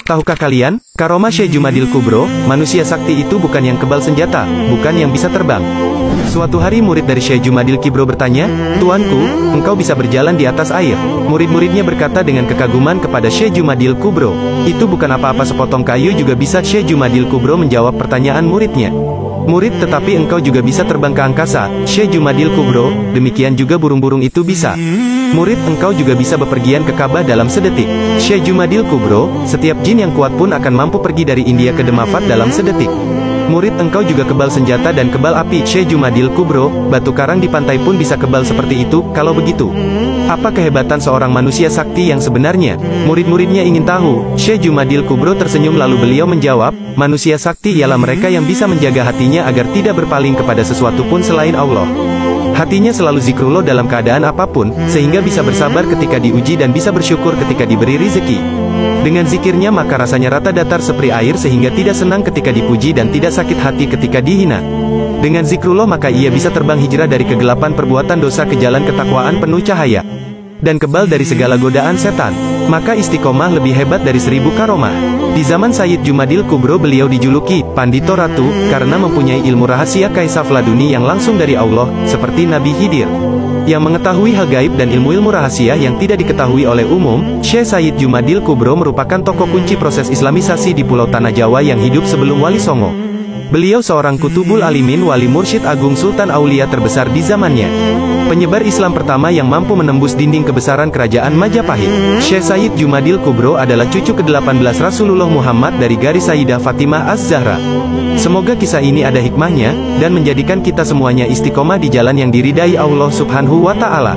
Tahukah kalian, karomah Syekh Jumadil Kubro, manusia sakti itu bukan yang kebal senjata, bukan yang bisa terbang. Suatu hari murid dari Syekh Jumadil Kubro bertanya, "Tuanku, engkau bisa berjalan di atas air." Murid-muridnya berkata dengan kekaguman kepada Syekh Jumadil Kubro, "Itu bukan apa-apa, sepotong kayu juga bisa." Syekh Jumadil Kubro menjawab pertanyaan muridnya. "Murid, tetapi engkau juga bisa terbang ke angkasa." Syekh Jumadil Kubro, "Demikian juga burung-burung itu bisa." "Murid, engkau juga bisa bepergian ke Ka'bah dalam sedetik." Syekh Jumadil Kubro, "Setiap jin yang kuat pun akan mampu pergi dari India ke Demafat dalam sedetik." "Murid, engkau juga kebal senjata dan kebal api." Syekh Jumadil Kubro, "Batu karang di pantai pun bisa kebal seperti itu. Kalau begitu, apa kehebatan seorang manusia sakti yang sebenarnya?" Murid-muridnya ingin tahu. Syekh Jumadil Kubro tersenyum lalu beliau menjawab, "Manusia sakti ialah mereka yang bisa menjaga hatinya agar tidak berpaling kepada sesuatu pun selain Allah. Hatinya selalu zikrullah dalam keadaan apapun, sehingga bisa bersabar ketika diuji dan bisa bersyukur ketika diberi rizki. Dengan zikirnya maka rasanya rata datar seperti air sehingga tidak senang ketika dipuji dan tidak sakit hati ketika dihina. Dengan zikrullah maka ia bisa terbang hijrah dari kegelapan perbuatan dosa ke jalan ketakwaan penuh cahaya. Dan kebal dari segala godaan setan. Maka istiqomah lebih hebat dari 1000 karomah. Di zaman Sayyid Jumadil Kubro beliau dijuluki Pandito Ratu, karena mempunyai ilmu rahasia Kaisaf Laduni yang langsung dari Allah, seperti Nabi Khidir, yang mengetahui hal gaib dan ilmu-ilmu rahasia yang tidak diketahui oleh umum. Syekh Sayyid Jumadil Kubro merupakan tokoh kunci proses Islamisasi di Pulau Tanah Jawa yang hidup sebelum Wali Songo. Beliau seorang kutubul alimin, wali mursyid agung, sultan aulia terbesar di zamannya. Penyebar Islam pertama yang mampu menembus dinding kebesaran kerajaan Majapahit. Syekh Sayyid Jumadil Kubro adalah cucu ke-18 Rasulullah Muhammad dari garis Sayyidah Fatimah Az-Zahra. Semoga kisah ini ada hikmahnya, dan menjadikan kita semuanya istiqomah di jalan yang diridai Allah Subhanahu wa Ta'ala.